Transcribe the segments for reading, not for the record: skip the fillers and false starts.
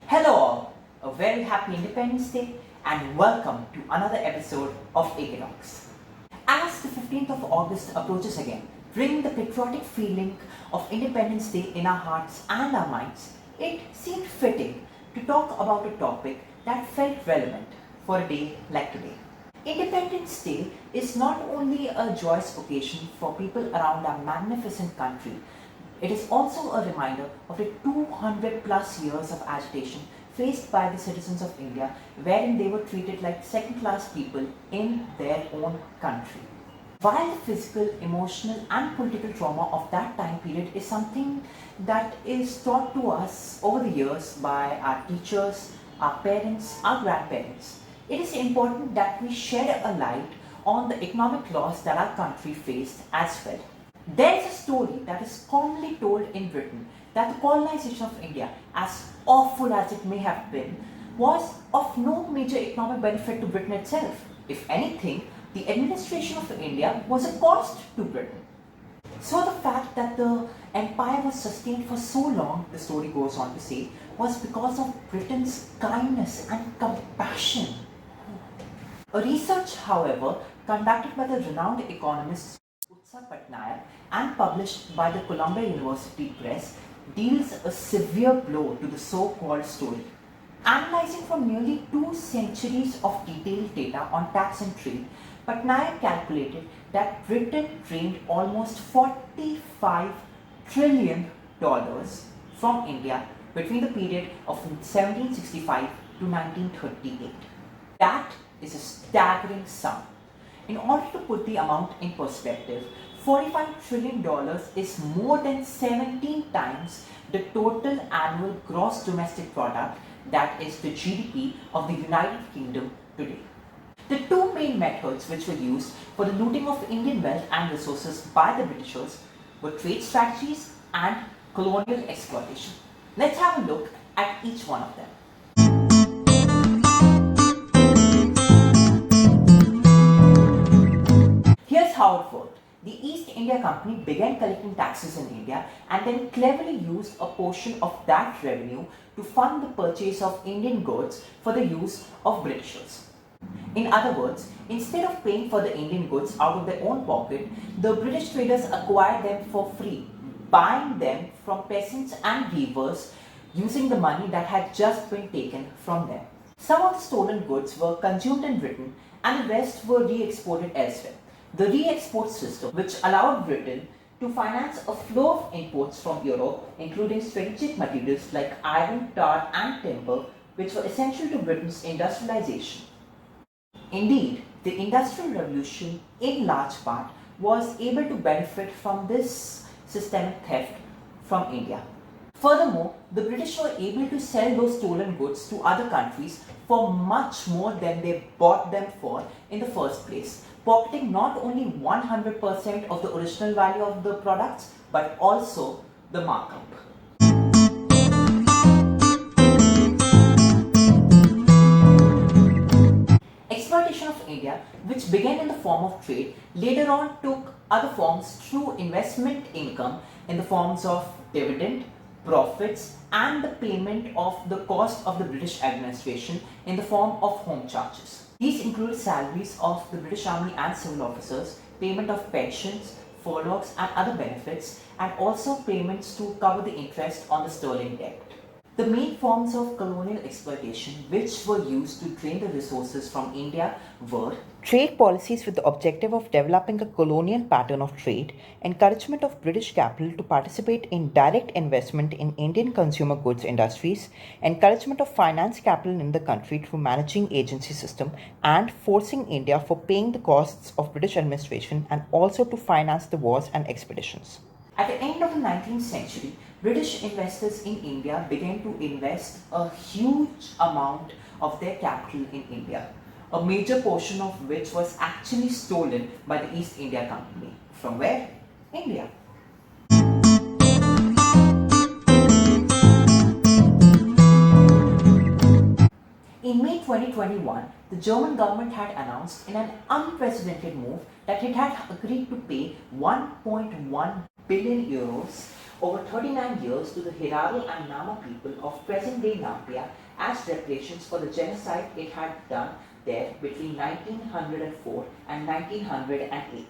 Hello all, a very happy Independence Day and welcome to another episode of Economics. As the 15th of August approaches again, bringing the patriotic feeling of Independence Day in our hearts and our minds, it seemed fitting to talk about a topic that felt relevant for a day like today. Independence Day is not only a joyous occasion for people around our magnificent country, it is also a reminder of the 200 plus years of agitation faced by the citizens of India, wherein they were treated like second-class people in their own country. While the physical, emotional and political trauma of that time period is something that is taught to us over the years by our teachers, our parents, our grandparents, it is important that we shed a light on the economic loss that our country faced as well. There is a story that is commonly told in Britain that the colonization of India, as awful as it may have been, was of no major economic benefit to Britain itself. If anything, the administration of India was a cost to Britain. So the fact that the empire was sustained for so long, the story goes on to say, was because of Britain's kindness and compassion. A research, however, conducted by the renowned economist and published by the Columbia University Press deals a severe blow to the so-called story. Analyzing from nearly 2 centuries of detailed data on tax and trade, Patnaik calculated that Britain drained almost $45 trillion from India between the period of 1765 to 1938. That is a staggering sum. In order to put the amount in perspective, $45 trillion is more than 17 times the total annual gross domestic product, that is the GDP of the United Kingdom today. The two main methods which were used for the looting of Indian wealth and resources by the Britishers were trade strategies and colonial exploitation. Let's have a look at each one of them. Here's how it worked. The East India Company began collecting taxes in India and then cleverly used a portion of that revenue to fund the purchase of Indian goods for the use of Britishers. In other words, instead of paying for the Indian goods out of their own pocket, the British traders acquired them for free, buying them from peasants and weavers using the money that had just been taken from them. Some of the stolen goods were consumed in Britain and the rest were re-exported elsewhere. The re-export system, which allowed Britain to finance a flow of imports from Europe, including strategic materials like iron, tar and timber, which were essential to Britain's industrialization. Indeed, the Industrial Revolution, in large part, was able to benefit from this systemic theft from India. Furthermore, the British were able to sell those stolen goods to other countries for much more than they bought them for in the first place, pocketing not only 100% of the original value of the products, but also the markup. Exploitation of India, which began in the form of trade, later on took other forms through investment income in the forms of dividend, profits and the payment of the cost of the British administration in the form of home charges. These include salaries of the British Army and civil officers, payment of pensions, furloughs and other benefits, and also payments to cover the interest on the sterling debt. The main forms of colonial exploitation which were used to drain the resources from India were trade policies with the objective of developing a colonial pattern of trade, encouragement of British capital to participate in direct investment in Indian consumer goods industries, encouragement of finance capital in the country through managing agency system, and forcing India for paying the costs of British administration and also to finance the wars and expeditions. At the end of the 19th century, British investors in India began to invest a huge amount of their capital in India, a major portion of which was actually stolen by the East India Company. From where? India. In May 2021, the German government had announced in an unprecedented move that it had agreed to pay 1.1 billion euros over 39 years to the Hiraro and Nama people of present-day Namibia as reparations for the genocide it had done there between 1904 and 1908.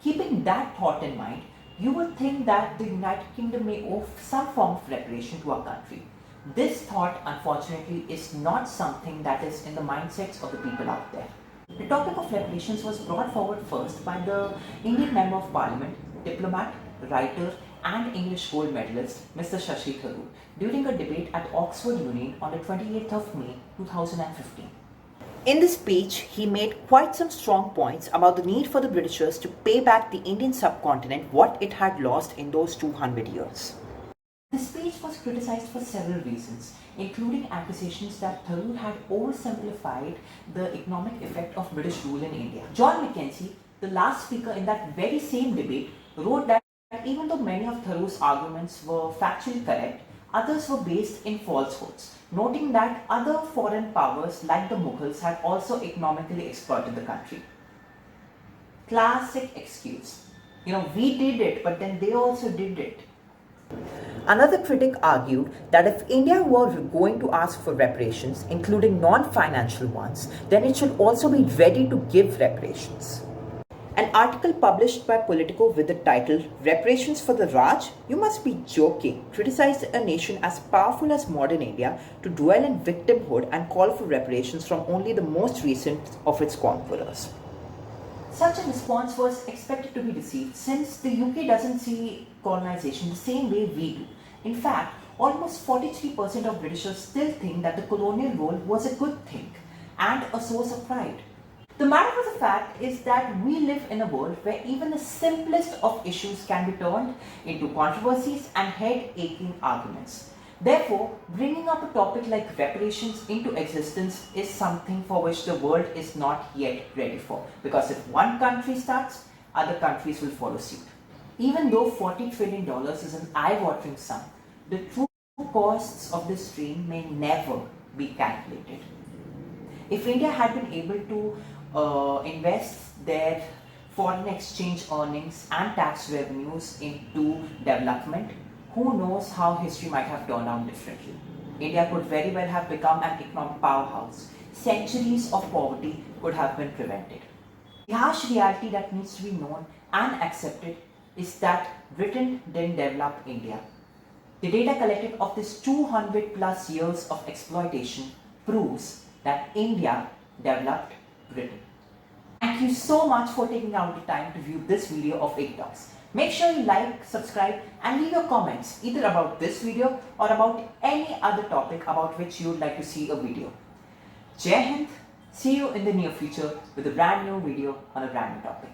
Keeping that thought in mind, you would think that the United Kingdom may owe some form of reparation to our country. This thought, unfortunately, is not something that is in the mindsets of the people out there. The topic of reparations was brought forward first by the Indian Member of Parliament, diplomat, writer and English gold medalist Mr. Shashi Tharoor during a debate at Oxford Union on the 28th of May 2015. In this speech, he made quite some strong points about the need for the Britishers to pay back the Indian subcontinent what it had lost in those 200 years. The speech was criticized for several reasons, including accusations that Tharoor had oversimplified the economic effect of British rule in India. John Mackenzie, the last speaker in that very same debate, wrote that even though many of Tharoor's arguments were factually correct, others were based in falsehoods, noting that other foreign powers like the Mughals had also economically exploited the country. Classic excuse. We did it, but then they also did it. Another critic argued that if India were going to ask for reparations, including non-financial ones, then it should also be ready to give reparations. An article published by Politico with the title "Reparations for the Raj? You must be joking" criticized a nation as powerful as modern India to dwell in victimhood and call for reparations from only the most recent of its conquerors. Such a response was expected to be received since the UK doesn't see colonization the same way we do. In fact, almost 43% of Britishers still think that the colonial role was a good thing and a source of pride. The matter of the fact is that we live in a world where even the simplest of issues can be turned into controversies and head-aching arguments. Therefore, bringing up a topic like reparations into existence is something for which the world is not yet ready for, because if one country starts, other countries will follow suit. Even though $40 trillion is an eye-watering sum, the true costs of this dream may never be calculated. If India had been able to invest their foreign exchange earnings and tax revenues into development, who knows how history might have turned out differently. India could very well have become an economic powerhouse. Centuries of poverty could have been prevented. The harsh reality that needs to be known and accepted is that Britain didn't develop India. The data collected of this 200 plus years of exploitation proves that India developed Britain. Thank you so much for taking out the time to view this video of EXPLOITATION. Make sure you like, subscribe and leave your comments either about this video or about any other topic about which you would like to see a video. Jai Hind, see you in the near future with a brand new video on a brand new topic.